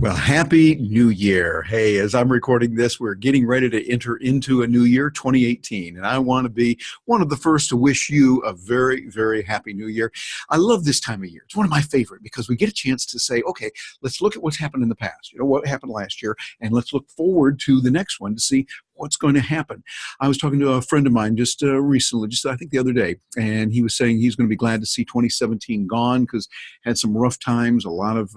Well, happy new year. Hey, as I'm recording this, we're getting ready to enter into a new year, 2018. And I want to be one of the first to wish you a very, very happy new year. I love this time of year. It's one of my favorite because we get a chance to say, okay, let's look at what's happened in the past. You know, what happened last year, and let's look forward to the next one to see what's going to happen. I was talking to a friend of mine just recently, just I think the other day, and he was saying he's going to be glad to see 2017 gone because had some rough times, a lot of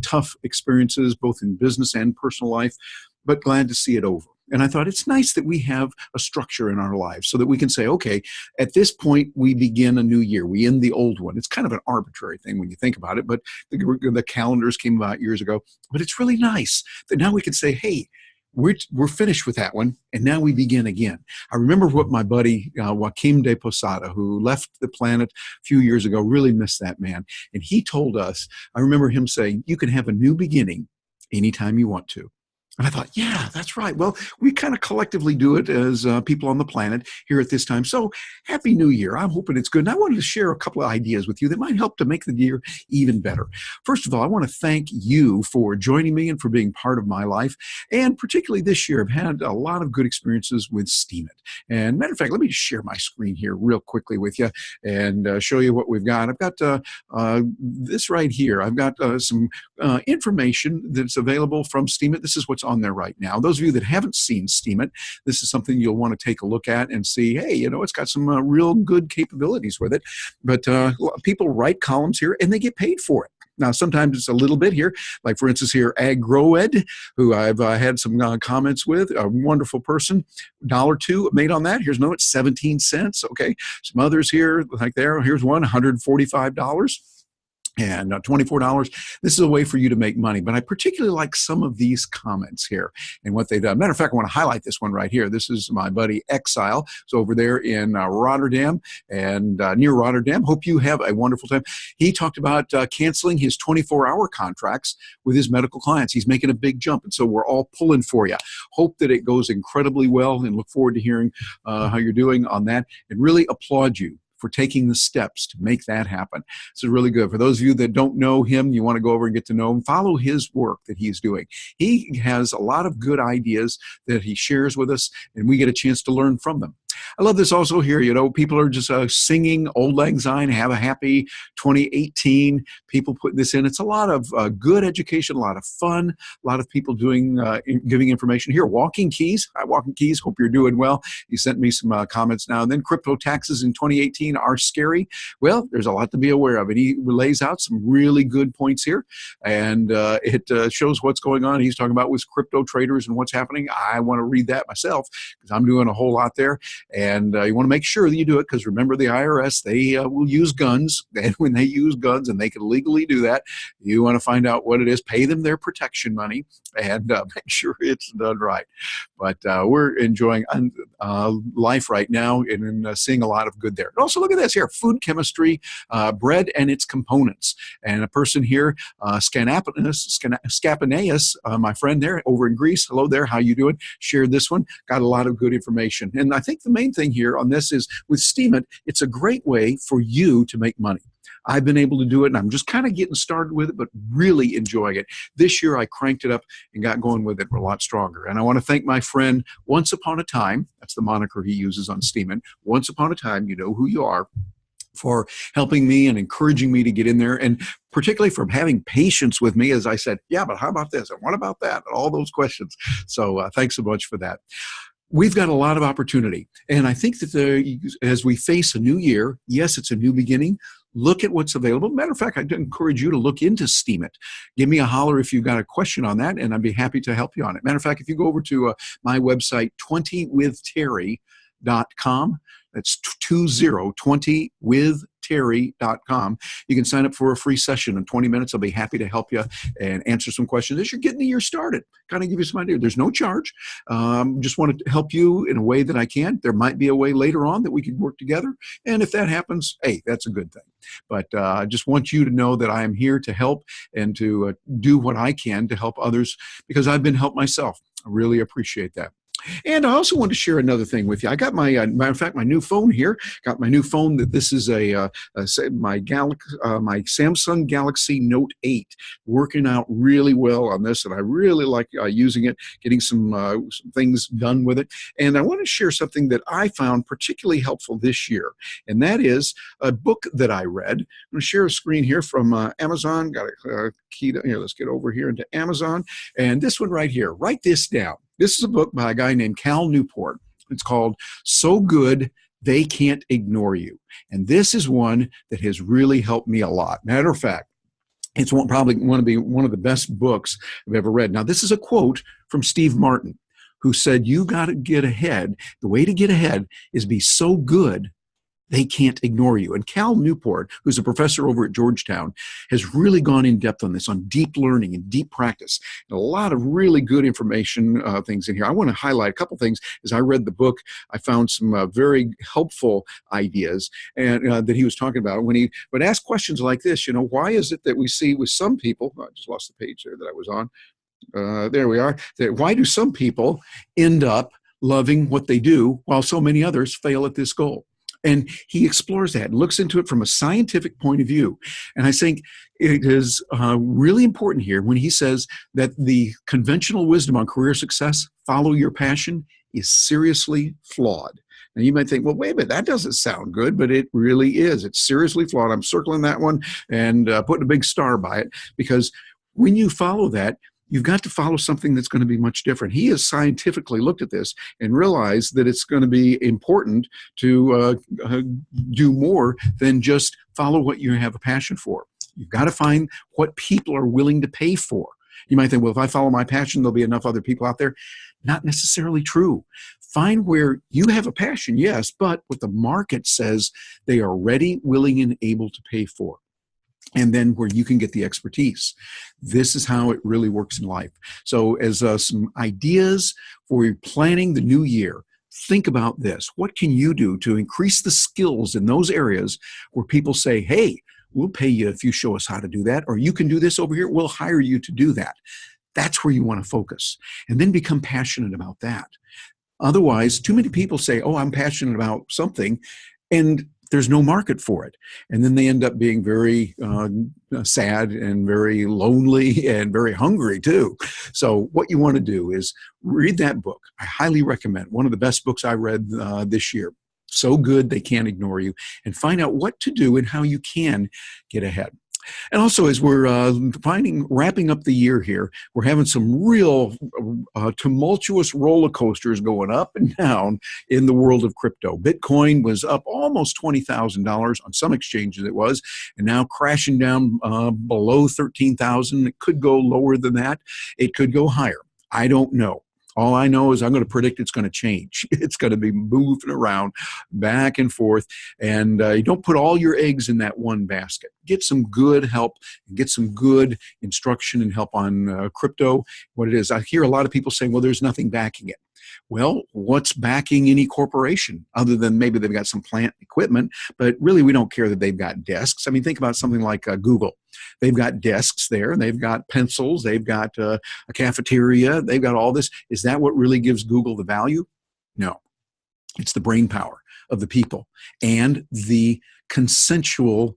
tough experiences, both in business and personal life, but glad to see it over. And I thought it's nice that we have a structure in our lives so that we can say, okay, at this point, we begin a new year. We end the old one. It's kind of an arbitrary thing when you think about it, but the calendars came about years ago. But it's really nice that now we can say, hey, we're finished with that one, and now we begin again. I remember what my buddy Joaquim de Posada, who left the planet a few years ago, really missed that man. And he told us, I remember him saying, you can have a new beginning anytime you want to. And I thought, yeah, that's right. Well, we kind of collectively do it as people on the planet here at this time. So happy new year. I'm hoping it's good. And I wanted to share a couple of ideas with you that might help to make the year even better. First of all, I want to thank you for joining me and for being part of my life. And particularly this year, I've had a lot of good experiences with Steemit. And matter of fact, let me just share my screen here real quickly with you and show you what we've got. I've got this right here. I've got some information that's available from Steemit. This is what's on there right now. Those of you that haven't seen Steemit, this is something you'll want to take a look at and see, hey, you know, it's got some real good capabilities with it. But people write columns here and they get paid for it. Now, sometimes it's a little bit here, like for instance here, AgroEd, who I've had some comments with, a wonderful person, $1.02 made on that. Here's another, 17 cents. Okay. Some others here, like there, here's one, $145. And $24. This is a way for you to make money. But I particularly like some of these comments here and what they've done. Matter of fact, I want to highlight this one right here. This is my buddy Exile. It's over there in Rotterdam and near Rotterdam. Hope you have a wonderful time. He talked about canceling his 24-hour contracts with his medical clients. He's making a big jump. And so we're all pulling for you. Hope that it goes incredibly well and look forward to hearing how you're doing on that and really applaud you for taking the steps to make that happen. This is really good. For those of you that don't know him, you want to go over and get to know him, follow his work that he's doing. He has a lot of good ideas that he shares with us, and we get a chance to learn from them. I love this also here. You know, people are just singing Old Lang Syne, have a happy 2018. People put this in. It's a lot of good education, a lot of fun, a lot of people doing giving information here. Walking Keys. Hi, Walking Keys. Hope you're doing well. He sent me some comments now and then. Crypto taxes in 2018 are scary. Well, there's a lot to be aware of. And he lays out some really good points here. And it shows what's going on. He's talking about with crypto traders and what's happening. I want to read that myself because I'm doing a whole lot there. And you want to make sure that you do it because remember the IRS, they will use guns. And when they use guns and they can legally do that, you want to find out what it is, pay them their protection money and make sure it's done right. But we're enjoying life right now and seeing a lot of good there. But also look at this here, food chemistry, bread and its components. And a person here, Scapinaeus, my friend there over in Greece, hello there, how you doing? Shared this one, got a lot of good information. And I think the main thing here on this is with Steemit, it's a great way for you to make money. I've been able to do it, and I'm just kind of getting started with it, but really enjoying it. This year, I cranked it up and got going with it a lot stronger. And I want to thank my friend, Once Upon a Time, that's the moniker he uses on Steemit, Once Upon a Time, you know who you are, for helping me and encouraging me to get in there, and particularly for having patience with me as I said, yeah, but how about this? And what about that? And all those questions. So thanks so much for that. We've got a lot of opportunity. And I think that as we face a new year, yes, it's a new beginning. Look at what's available. Matter of fact, I'd encourage you to look into Steemit. Give me a holler if you've got a question on that, and I'd be happy to help you on it. Matter of fact, if you go over to my website, 20withterry.com, that's 20withterry.com. You can sign up for a free session in 20 minutes. I'll be happy to help you and answer some questions as you're getting the year started. Kind of give you some idea. There's no charge. Just want to help you in a way that I can. There might be a way later on that we could work together. And if that happens, hey, that's a good thing. But I just want you to know that I am here to help and to do what I can to help others because I've been helped myself. I really appreciate that. And I also want to share another thing with you. I got my, matter of fact, my new phone here. Got my new phone. That this is my Samsung Galaxy Note 8, working out really well on this, and I really like using it, getting some things done with it. And I want to share something that I found particularly helpful this year, and that is a book that I read. I'm going to share a screen here from Amazon. Got a key here. Let's get over here into Amazon, and this one right here. Write this down. This is a book by a guy named Cal Newport. It's called So Good They Can't Ignore You. And this is one that has really helped me a lot. Matter of fact, it's probably going to be one of the best books I've ever read. Now, this is a quote from Steve Martin, who said, you got to get ahead. The way to get ahead is be so good they can't ignore you. And Cal Newport, who's a professor over at Georgetown, has really gone in depth on this, on deep learning and deep practice. And a lot of really good information things in here. I want to highlight a couple things. As I read the book, I found some very helpful ideas and that he was talking about when he would ask questions like this. You know, why is it that we see with some people, I just lost the page there that I was on. There we are. Why do some people end up loving what they do while so many others fail at this goal? And he explores that, looks into it from a scientific point of view. And I think it is really important here when he says that the conventional wisdom on career success, follow your passion, is seriously flawed. Now you might think, well, wait a minute, that doesn't sound good, but it really is. It's seriously flawed. I'm circling that one and putting a big star by it, because when you follow that, you've got to follow something that's going to be much different. He has scientifically looked at this and realized that it's going to be important to do more than just follow what you have a passion for. You've got to find what people are willing to pay for. You might think, well, if I follow my passion, there'll be enough other people out there. Not necessarily true. Find where you have a passion, yes, but what the market says they are ready, willing, and able to pay for. And then where you can get the expertise. This is how it really works in life. So as some ideas for planning the new year, think about this. What can you do to increase the skills in those areas where people say, hey, we'll pay you if you show us how to do that, or you can do this over here, we'll hire you to do that. That's where you want to focus. And then become passionate about that. Otherwise, too many people say, oh, I'm passionate about something, and there's no market for it. And then they end up being very sad and very lonely and very hungry too. So what you want to do is read that book. I highly recommend. One of the best books I read this year. So Good They Can't Ignore You. And find out what to do and how you can get ahead. And also, as we're wrapping up the year here, we're having some real tumultuous roller coasters going up and down in the world of crypto. Bitcoin was up almost $20,000 on some exchanges it was, and now crashing down below 13,000. It could go lower than that. It could go higher. I don't know. All I know is I'm going to predict it's going to change. It's going to be moving around back and forth. And you don't put all your eggs in that one basket. Get some good help and get some good instruction and help on crypto, what it is. I hear a lot of people saying, well, there's nothing backing it. Well, what's backing any corporation other than maybe they've got some plant equipment? But really, we don't care that they've got desks. I mean, think about something like Google. They've got desks there, and they've got pencils, they've got a cafeteria, they've got all this. Is that what really gives Google the value? No. It's the brain power of the people and the consensual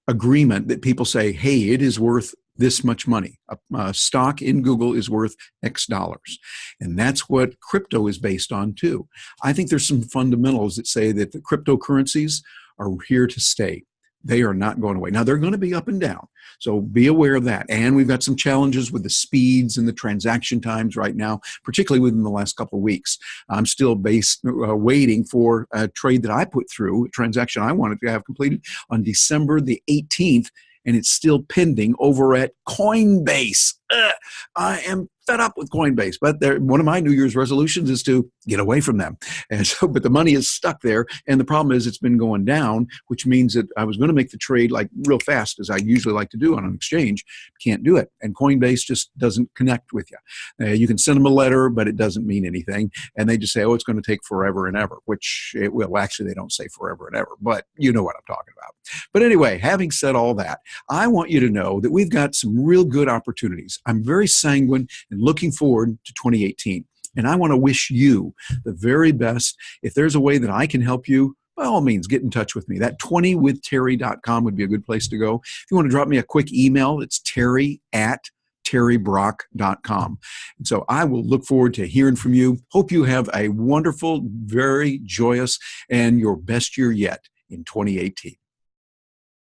agreement that people say, hey, it is worth this much money. A stock in Google is worth X dollars. And that's what crypto is based on too. I think there's some fundamentals that say that the cryptocurrencies are here to stay. They are not going away. Now, they're going to be up and down, so be aware of that. And we've got some challenges with the speeds and the transaction times right now, particularly within the last couple of weeks. I'm still waiting for a trade that I put through, a transaction I wanted to have completed on December the 18th, and it's still pending over at Coinbase. I am fed up with Coinbase, but one of my New Year's resolutions is to get away from them. And so, but the money is stuck there, and the problem is it's been going down, which means that I was going to make the trade like real fast, as I usually like to do on an exchange. Can't do it, and Coinbase just doesn't connect with you. You can send them a letter, but it doesn't mean anything, and they just say, "Oh, it's going to take forever and ever," which it will. Actually, they don't say forever and ever, but you know what I'm talking about. But anyway, having said all that, I want you to know that we've got some real good opportunities. I'm very sanguine and looking forward to 2018. And I want to wish you the very best. If there's a way that I can help you, by all means, get in touch with me. That 20withterry.com would be a good place to go. If you want to drop me a quick email, it's terry@terrybrock.com. And so I will look forward to hearing from you. Hope you have a wonderful, very joyous, and your best year yet in 2018.